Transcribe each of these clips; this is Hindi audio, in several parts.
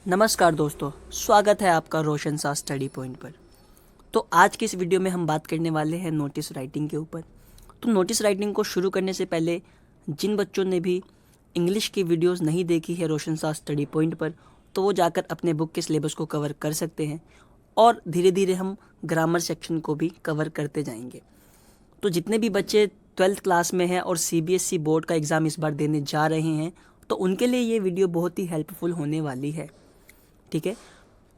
नमस्कार दोस्तों, स्वागत है आपका रोशन सा स्टडी पॉइंट पर। तो आज की इस वीडियो में हम बात करने वाले हैं नोटिस राइटिंग के ऊपर। तो नोटिस राइटिंग को शुरू करने से पहले जिन बच्चों ने भी इंग्लिश की वीडियोस नहीं देखी है रोशन सा स्टडी पॉइंट पर, तो वो जाकर अपने बुक के सिलेबस को कवर कर सकते हैं और धीरे धीरे हम ग्रामर सेक्शन को भी कवर करते जाएंगे। तो जितने भी बच्चे 12th क्लास में हैं और CBSE बोर्ड का एग्ज़ाम इस बार देने जा रहे हैं, तो उनके लिए ये वीडियो बहुत ही हेल्पफुल होने वाली है। ठीक है,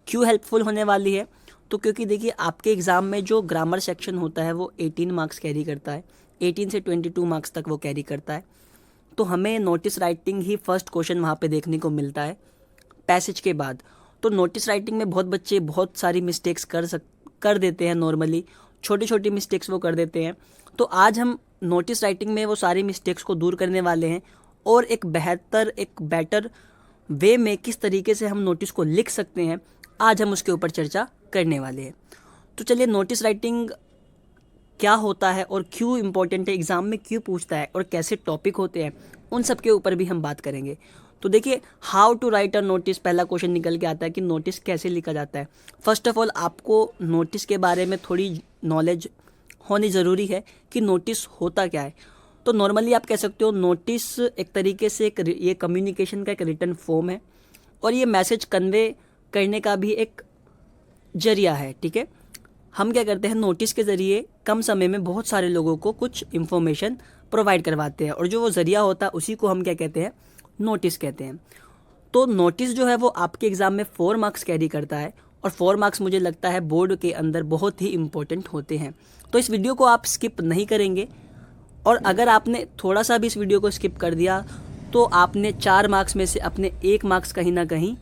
क्यों हेल्पफुल होने वाली है? तो क्योंकि देखिए, आपके एग्ज़ाम में जो ग्रामर सेक्शन होता है वो 18 मार्क्स कैरी करता है, 18 से 22 मार्क्स तक वो कैरी करता है। तो हमें नोटिस राइटिंग ही फर्स्ट क्वेश्चन वहाँ पे देखने को मिलता है पैसेज के बाद। तो नोटिस राइटिंग में बहुत बच्चे बहुत सारी मिस्टेक्स कर देते हैं। नॉर्मली छोटी छोटी मिस्टेक्स वो कर देते हैं। तो आज हम नोटिस राइटिंग में वो सारी मिस्टेक्स को दूर करने वाले हैं और एक बेटर वे में किस तरीके से हम नोटिस को लिख सकते हैं, आज हम उसके ऊपर चर्चा करने वाले हैं। तो चलिए, नोटिस राइटिंग क्या होता है और क्यों इम्पोर्टेंट है, एग्ज़ाम में क्यों पूछता है और कैसे टॉपिक होते हैं, उन सब के ऊपर भी हम बात करेंगे। तो देखिए, how to write a notice, पहला क्वेश्चन निकल के आता है कि नोटिस कैसे लिखा जाता है। फर्स्ट ऑफ ऑल, आपको नोटिस के बारे में थोड़ी नॉलेज होनी ज़रूरी है कि नोटिस होता क्या है। तो नॉर्मली आप कह सकते हो नोटिस एक तरीके से ये कम्युनिकेशन का एक रिटन फॉर्म है और ये मैसेज कन्वे करने का भी एक जरिया है। ठीक है, हम क्या करते हैं, नोटिस के ज़रिए कम समय में बहुत सारे लोगों को कुछ इन्फॉर्मेशन प्रोवाइड करवाते हैं और जो वो ज़रिया होता है उसी को हम क्या कहते हैं, नोटिस कहते हैं। तो नोटिस जो है वो आपके एग्ज़ाम में 4 मार्क्स कैरी करता है और 4 मार्क्स मुझे लगता है बोर्ड के अंदर बहुत ही इम्पोर्टेंट होते हैं। तो इस वीडियो को आप स्किप नहीं करेंगे और अगर आपने थोड़ा सा भी इस वीडियो को स्किप कर दिया तो आपने 4 मार्क्स में से अपने 1 मार्क्स कहीं ना कहीं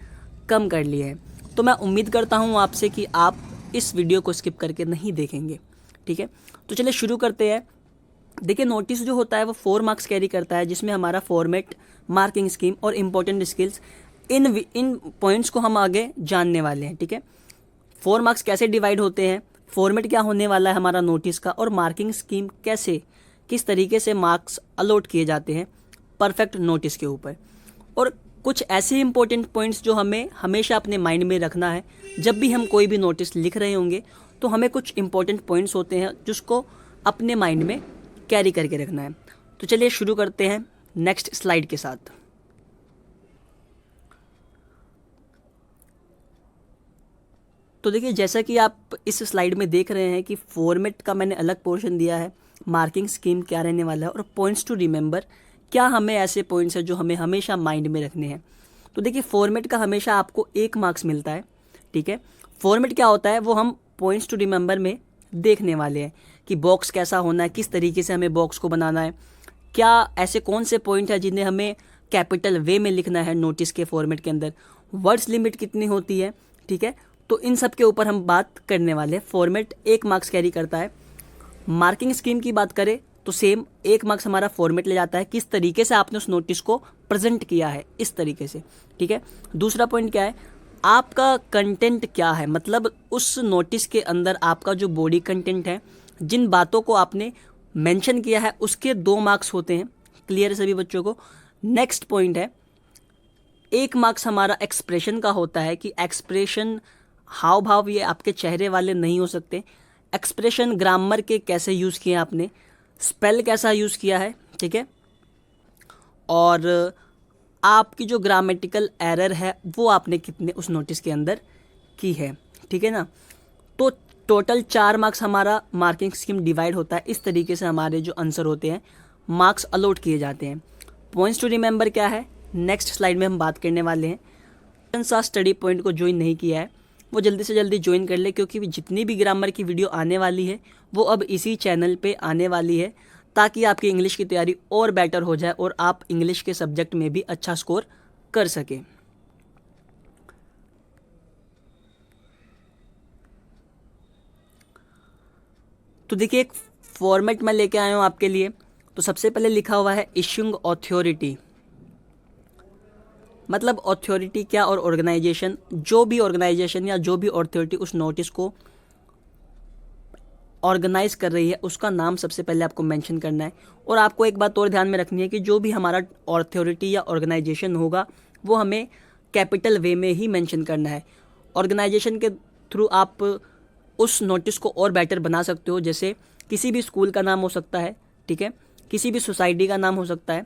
कम कर लिए हैं। तो मैं उम्मीद करता हूँ आपसे कि आप इस वीडियो को स्किप करके नहीं देखेंगे। ठीक है, तो चलिए शुरू करते हैं। देखिए, नोटिस जो होता है वो 4 मार्क्स कैरी करता है, जिसमें हमारा फॉर्मेट, मार्किंग स्कीम और इम्पोर्टेंट स्किल्स, इन पॉइंट्स को हम आगे जानने वाले हैं। ठीक है, 4 मार्क्स कैसे डिवाइड होते हैं, फॉर्मेट क्या होने वाला है हमारा नोटिस का, और मार्किंग स्कीम किस तरीके से मार्क्स अलॉट किए जाते हैं परफेक्ट नोटिस के ऊपर, और कुछ ऐसे इंपॉर्टेंट पॉइंट्स जो हमें हमेशा अपने माइंड में रखना है। जब भी हम कोई भी नोटिस लिख रहे होंगे तो हमें कुछ इंपॉर्टेंट पॉइंट्स होते हैं जिसको अपने माइंड में कैरी करके रखना है। तो चलिए शुरू करते हैं नेक्स्ट स्लाइड के साथ। तो देखिए, जैसा कि आप इस स्लाइड में देख रहे हैं कि फॉर्मेट का मैंने अलग पोर्शन दिया है, मार्किंग स्कीम क्या रहने वाला है, और पॉइंट्स टू रिमेंबर, क्या हमें ऐसे पॉइंट्स हैं जो हमें हमेशा माइंड में रखने हैं। तो देखिए, फॉर्मेट का हमेशा आपको 1 मार्क्स मिलता है। ठीक है, फॉर्मेट क्या होता है वो हम पॉइंट्स टू रिमेंबर में देखने वाले हैं कि बॉक्स कैसा होना है, किस तरीके से हमें बॉक्स को बनाना है, क्या ऐसे कौन से पॉइंट है जिन्हें हमें कैपिटल वे में लिखना है नोटिस के फॉर्मेट के अंदर, वर्ड्स लिमिट कितनी होती है। ठीक है, तो इन सब के ऊपर हम बात करने वाले हैं। फॉर्मेट 1 मार्क्स कैरी करता है। मार्किंग स्कीम की बात करें तो सेम 1 मार्क्स हमारा फॉर्मेट ले जाता है, किस तरीके से आपने उस नोटिस को प्रेजेंट किया है, इस तरीके से। ठीक है, दूसरा पॉइंट क्या है, आपका कंटेंट क्या है, मतलब उस नोटिस के अंदर आपका जो बॉडी कंटेंट है, जिन बातों को आपने मेंशन किया है, उसके 2 मार्क्स होते हैं। क्लियर है सभी बच्चों को? नेक्स्ट पॉइंट है, 1 मार्क्स हमारा एक्सप्रेशन का होता है कि एक्सप्रेशन, हाव भाव, ये आपके चेहरे वाले नहीं हो सकते। एक्सप्रेशन ग्रामर के कैसे यूज़ किए आपने, स्पेल कैसा यूज़ किया है। ठीक है, और आपकी जो ग्रामेटिकल एरर है वो आपने कितने उस नोटिस के अंदर की है। ठीक है ना, तो टोटल 4 मार्क्स हमारा मार्किंग स्कीम डिवाइड होता है। इस तरीके से हमारे जो आंसर होते हैं मार्क्स अलॉट किए जाते हैं। पॉइंट्स टू रिमेंबर क्या है, नेक्स्ट स्लाइड में हम बात करने वाले हैं। सा स्टडी पॉइंट को ज्वाइन नहीं किया है वो जल्दी से जल्दी ज्वाइन कर ले, क्योंकि जितनी भी ग्रामर की वीडियो आने वाली है वो अब इसी चैनल पे आने वाली है, ताकि आपकी इंग्लिश की तैयारी और बेटर हो जाए और आप इंग्लिश के सब्जेक्ट में भी अच्छा स्कोर कर सकें। तो देखिए, एक फॉर्मेट मैं लेके आया हूँ आपके लिए। तो सबसे पहले लिखा हुआ है इश्यूइंग अथॉरिटी, मतलब अथॉरिटी क्या, और ऑर्गेनाइजेशन, जो भी ऑर्गेनाइजेशन या जो भी अथॉरिटी उस नोटिस को ऑर्गेनाइज कर रही है उसका नाम सबसे पहले आपको मेंशन करना है। और आपको एक बात और ध्यान में रखनी है कि जो भी हमारा अथॉरिटी या ऑर्गेनाइजेशन होगा वो हमें कैपिटल वे में ही मेंशन करना है। ऑर्गेनाइजेशन के थ्रू आप उस नोटिस को और बेटर बना सकते हो, जैसे किसी भी स्कूल का नाम हो सकता है, ठीक है, किसी भी सोसाइटी का नाम हो सकता है।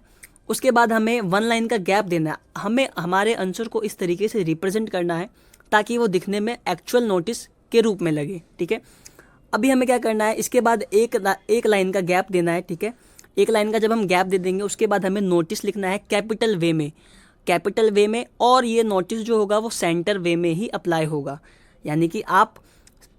उसके बाद हमें 1 लाइन का गैप देना है, हमें हमारे आंसर को इस तरीके से रिप्रेजेंट करना है ताकि वो दिखने में एक्चुअल नोटिस के रूप में लगे, ठीक है। अभी हमें क्या करना है, इसके बाद एक लाइन का गैप देना है, ठीक है। एक लाइन का जब हम गैप दे देंगे उसके बाद हमें नोटिस लिखना है कैपिटल वे में, और ये नोटिस जो होगा वो सेंटर वे में ही अप्लाई होगा। यानी कि आप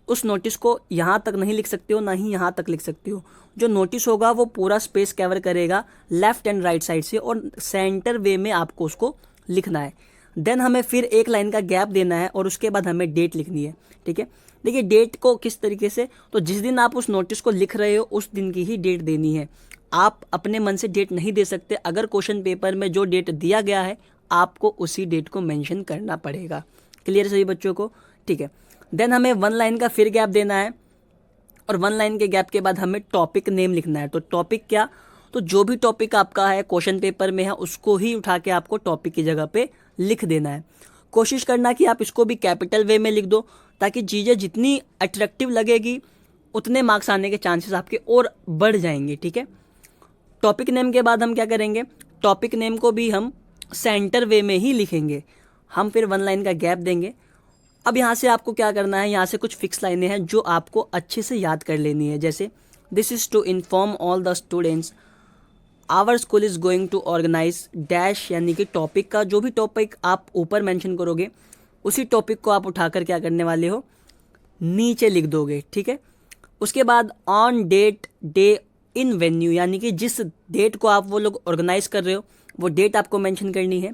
उस नोटिस को यहाँ तक नहीं लिख सकते हो, ना ही यहाँ तक लिख सकते हो। जो नोटिस होगा वो पूरा स्पेस कवर करेगा लेफ्ट एंड राइट साइड से, और सेंटर वे में आपको उसको लिखना है। देन हमें फिर एक लाइन का गैप देना है और उसके बाद हमें डेट लिखनी है, ठीक है। देखिए डेट को किस तरीके से, तो जिस दिन आप उस नोटिस को लिख रहे हो उस दिन की ही डेट देनी है। आप अपने मन से डेट नहीं दे सकते। अगर क्वेश्चन पेपर में जो डेट दिया गया है आपको उसी डेट को मेंशन करना पड़ेगा। क्लियर सभी बच्चों को, ठीक है। देन हमें 1 लाइन का फिर गैप देना है, और 1 लाइन के गैप के बाद हमें टॉपिक नेम लिखना है। तो टॉपिक क्या, तो जो भी टॉपिक आपका है क्वेश्चन पेपर में है उसको ही उठा के आपको टॉपिक की जगह पे लिख देना है। कोशिश करना कि आप इसको भी कैपिटल वे में लिख दो, ताकि चीज़ें जितनी अट्रैक्टिव लगेगी उतने मार्क्स आने के चांसेस आपके और बढ़ जाएंगे, ठीक है। टॉपिक नेम के बाद हम क्या करेंगे, टॉपिक नेम को भी हम सेंटर वे में ही लिखेंगे। हम फिर 1 लाइन का गैप देंगे। अब यहाँ से आपको क्या करना है, यहाँ से कुछ फिक्स लाइनें हैं जो आपको अच्छे से याद कर लेनी है। जैसे this is to inform all the students our school is going to organise dash, यानी कि टॉपिक का जो भी टॉपिक आप ऊपर मेंशन करोगे उसी टॉपिक को आप उठाकर क्या करने वाले हो, नीचे लिख दोगे, ठीक है। उसके बाद on date day in venue, यानी कि जिस डेट को आप वो लोग ऑर्गेनाइज कर रहे हो वो डेट आपको मेंशन करनी है।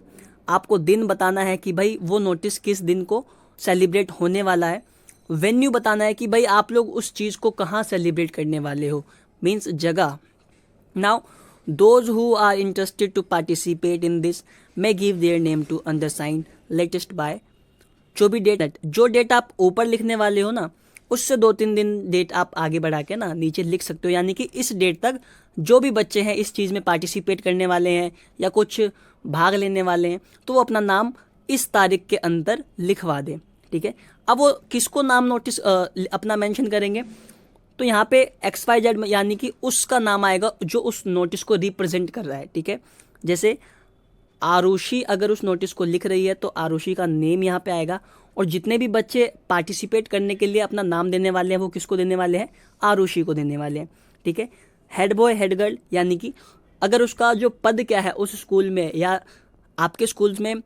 आपको दिन बताना है कि भाई वो नोटिस किस दिन को सेलिब्रेट होने वाला है। वेन्यू बताना है कि भाई आप लोग उस चीज़ को कहाँ सेलिब्रेट करने वाले हो, मीन्स जगह। Now those who are interested to participate in this may give their name to undersign latest by, जो डेट आप ऊपर लिखने वाले हो ना उससे 2-3 दिन डेट आप आगे बढ़ा के ना नीचे लिख सकते हो। यानी कि इस डेट तक जो भी बच्चे हैं इस चीज़ में पार्टिसिपेट करने वाले हैं या कुछ भाग लेने वाले हैं तो वो अपना नाम इस तारीख के अंदर लिखवा दें, ठीक है। अब वो किसको नाम नोटिस अपना मेंशन करेंगे, तो यहाँ पे XYZ यानी कि उसका नाम आएगा जो उस नोटिस को रिप्रेजेंट कर रहा है, ठीक है। जैसे आरुषि अगर उस नोटिस को लिख रही है तो आरुषि का नेम यहाँ पे आएगा, और जितने भी बच्चे पार्टिसिपेट करने के लिए अपना नाम देने वाले हैं वो किसको देने वाले हैं, आरुषि को देने वाले हैं, ठीक है। हेड बॉय हेड गर्ल, यानी कि अगर उसका जो पद क्या है उस स्कूल में, या आपके स्कूल्स में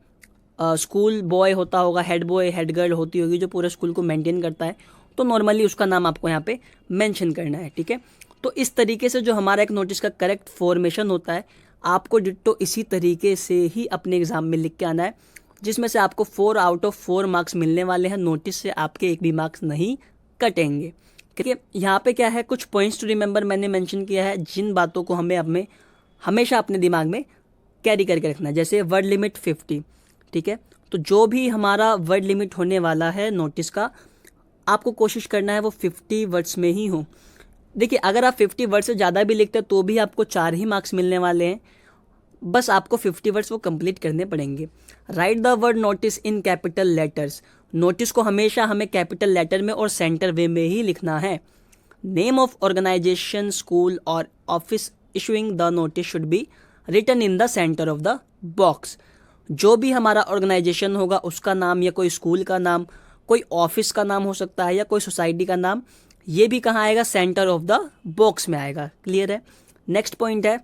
स्कूल बॉय होता होगा, हेड बॉय हेड गर्ल होती होगी जो पूरे स्कूल को मेंटेन करता है, तो नॉर्मली उसका नाम आपको यहाँ पे मेंशन करना है, ठीक है। तो इस तरीके से जो हमारा एक नोटिस का करेक्ट फॉर्मेशन होता है आपको डिट्टो इसी तरीके से ही अपने एग्जाम में लिख के आना है, जिसमें से आपको 4 आउट ऑफ 4 मार्क्स मिलने वाले हैं। नोटिस से आपके एक भी मार्क्स नहीं कटेंगे, ठीक है। यहाँ पे क्या है, कुछ पॉइंट्स टू रिमेंबर मैंने मेंशन किया है जिन बातों को हमें हमेशा अपने दिमाग में कैरी करके रखना है। जैसे वर्ड लिमिट 50, ठीक है। तो जो भी हमारा वर्ड लिमिट होने वाला है नोटिस का, आपको कोशिश करना है वो 50 वर्ड्स में ही हो। देखिए अगर आप 50 वर्ड से ज़्यादा भी लिखते हैं तो भी आपको 4 ही मार्क्स मिलने वाले हैं, बस आपको 50 वर्ड्स वो कंप्लीट करने पड़ेंगे। Right the word notice in capital letters, notice को हमेशा हमें कैपिटल लेटर में और सेंटर वे में ही लिखना है। नेम ऑफ ऑर्गेनाइजेशन स्कूल और office issuing the notice should be written in the centre of the box, जो भी हमारा ऑर्गेनाइजेशन होगा उसका नाम या कोई स्कूल का नाम, कोई ऑफिस का नाम हो सकता है या कोई सोसाइटी का नाम, ये भी कहाँ आएगा, सेंटर ऑफ द बॉक्स में आएगा। क्लियर है। नेक्स्ट पॉइंट है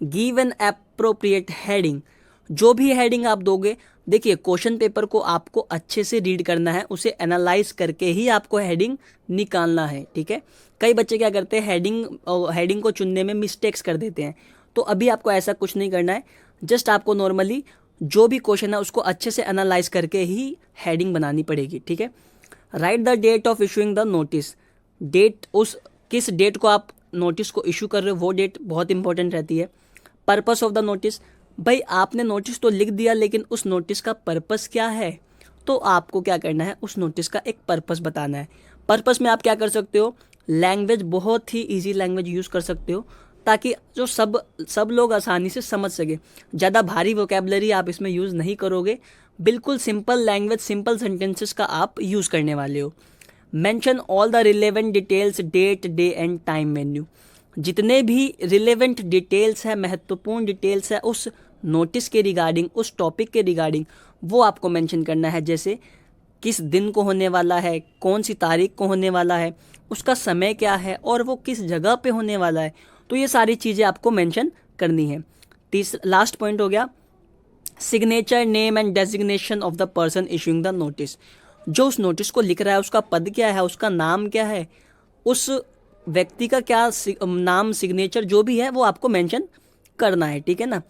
गिव एन एप्रोप्रिएट हेडिंग, जो भी हेडिंग आप दोगे, देखिए क्वेश्चन पेपर को आपको अच्छे से रीड करना है, उसे एनालाइज करके ही आपको हेडिंग निकालना है, ठीक है। कई बच्चे क्या करते हैं हेडिंग को चुनने में मिस्टेक्स कर देते हैं, तो अभी आपको ऐसा कुछ नहीं करना है। जस्ट आपको नॉर्मली जो भी क्वेश्चन है उसको अच्छे से एनालाइज करके ही हेडिंग बनानी पड़ेगी, ठीक है। Write the date of issuing the notice, date उस किस डेट को आप नोटिस को इशू कर रहे हो वो डेट बहुत इंपॉर्टेंट रहती है। पर्पस ऑफ द नोटिस, भाई आपने नोटिस तो लिख दिया लेकिन उस नोटिस का पर्पस क्या है, तो आपको क्या करना है उस नोटिस का एक पर्पस बताना है। पर्पस में आप क्या कर सकते हो, लैंग्वेज बहुत ही इजी लैंग्वेज यूज़ कर सकते हो ताकि जो सब लोग आसानी से समझ सके। ज़्यादा भारी वोकेबलरी आप इसमें यूज़ नहीं करोगे बिल्कुल सिंपल लैंग्वेज, सिंपल सेंटेंसेस का आप यूज़ करने वाले हो। Mention all the relevant details, date, day and time venue. जितने भी रिलेवेंट डिटेल्स है, महत्वपूर्ण डिटेल्स है उस नोटिस के रिगार्डिंग, उस टॉपिक के रिगार्डिंग, वो आपको मेंशन करना है। जैसे किस दिन को होने वाला है, कौन सी तारीख को होने वाला है, उसका समय क्या है और वो किस जगह पे होने वाला है। तो ये सारी चीज़ें आपको मेंशन करनी है। लास्ट पॉइंट हो गया signature, name and designation of the person issuing the notice. जो उस नोटिस को लिख रहा है उसका पद क्या है, उसका नाम क्या है, उस व्यक्ति का क्या नाम, सिग्नेचर जो भी है वो आपको मेंशन करना है, ठीक है ना।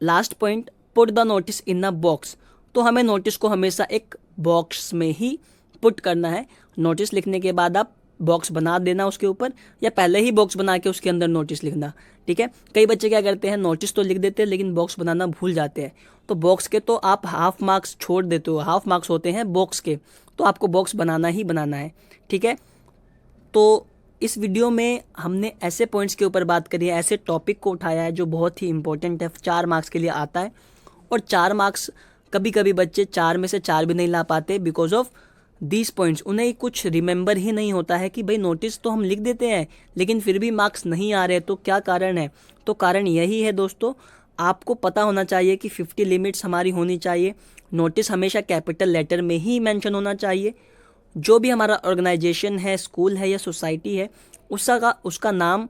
Last point, put the notice in a box. तो हमें नोटिस को हमेशा एक बॉक्स में ही पुट करना है। नोटिस लिखने के बाद आप बॉक्स बना देना उसके ऊपर, या पहले ही बॉक्स बना के उसके अंदर नोटिस लिखना, ठीक है। कई बच्चे क्या करते हैं, नोटिस तो लिख देते हैं लेकिन बॉक्स बनाना भूल जाते हैं। तो बॉक्स के तो आप हाफ मार्क्स छोड़ देते हो, हाफ मार्क्स होते हैं बॉक्स के, तो आपको बॉक्स बनाना ही बनाना है, ठीक है। तो इस वीडियो में हमने ऐसे पॉइंट्स के ऊपर बात करी है, ऐसे टॉपिक को उठाया है जो बहुत ही इंपॉर्टेंट है, 4 मार्क्स के लिए आता है। और 4 मार्क्स कभी कभी बच्चे 4 में से 4 भी नहीं ला पाते बिकॉज ऑफ दीज पॉइंट्स। उन्हें कुछ रिमेंबर ही नहीं होता है कि भाई नोटिस तो हम लिख देते हैं लेकिन फिर भी मार्क्स नहीं आ रहे, तो क्या कारण है। तो कारण यही है दोस्तों, आपको पता होना चाहिए कि 50 लिमिट्स हमारी होनी चाहिए। नोटिस हमेशा कैपिटल लेटर में ही मेंशन होना चाहिए। जो भी हमारा ऑर्गेनाइजेशन है, स्कूल है या सोसाइटी है, उसका नाम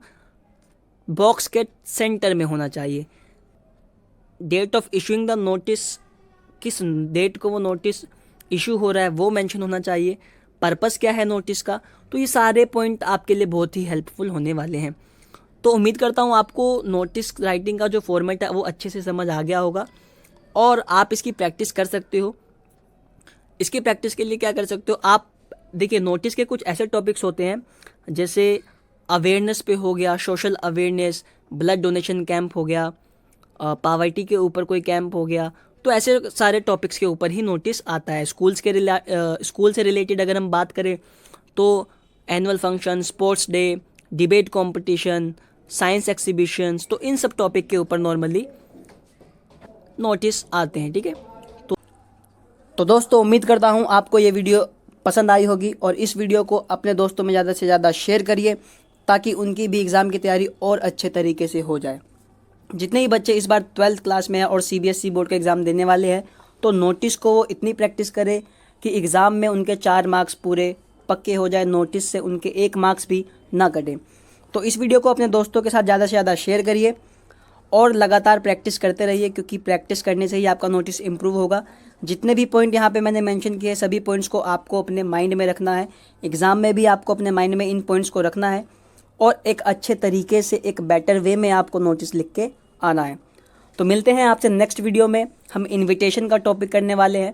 बॉक्स के सेंटर में होना चाहिए। Date of issuing the notice, किस डेट को वो नोटिस इशू हो रहा है वो मेंशन होना चाहिए। पर्पस क्या है नोटिस का। तो ये सारे पॉइंट आपके लिए बहुत ही हेल्पफुल होने वाले हैं। तो उम्मीद करता हूँ आपको नोटिस राइटिंग का जो फॉर्मेट है वो अच्छे से समझ आ गया होगा और आप इसकी प्रैक्टिस कर सकते हो। इसकी प्रैक्टिस के लिए क्या कर सकते हो आप, देखिए नोटिस के कुछ ऐसे टॉपिक्स होते हैं जैसे अवेयरनेस पे हो गया, social awareness, blood donation camp हो गया, पावर्टी के ऊपर कोई कैंप हो गया। तो ऐसे सारे टॉपिक्स के ऊपर ही नोटिस आता है। स्कूल से रिलेटेड अगर हम बात करें तो annual function, sports day, debate competition, science exhibitions, तो इन सब टॉपिक के ऊपर नॉर्मली नोटिस आते हैं, ठीक है। तो दोस्तों उम्मीद करता हूँ आपको ये वीडियो पसंद आई होगी और इस वीडियो को अपने दोस्तों में ज़्यादा से ज़्यादा शेयर करिए ताकि उनकी भी एग्ज़ाम की तैयारी और अच्छे तरीके से हो जाए। जितने ही बच्चे इस बार 12th क्लास में हैं और CBSE बोर्ड का एग्ज़ाम देने वाले हैं तो नोटिस को वो इतनी प्रैक्टिस करें कि एग्ज़ाम में उनके 4 मार्क्स पूरे पक्के हो जाए, नोटिस से उनके 1 मार्क्स भी ना कटें। तो इस वीडियो को अपने दोस्तों के साथ ज़्यादा से ज़्यादा शेयर करिए और लगातार प्रैक्टिस करते रहिए क्योंकि प्रैक्टिस करने से ही आपका नोटिस इम्प्रूव होगा। जितने भी पॉइंट यहाँ पे मैंने मेंशन किए सभी पॉइंट्स को आपको अपने माइंड में रखना है। एग्ज़ाम में भी आपको अपने माइंड में इन पॉइंट्स को रखना है और एक अच्छे तरीके से, एक बेटर वे में आपको नोटिस लिख के आना है। तो मिलते हैं आपसे नेक्स्ट वीडियो में। हम इन्विटेशन का टॉपिक करने वाले हैं।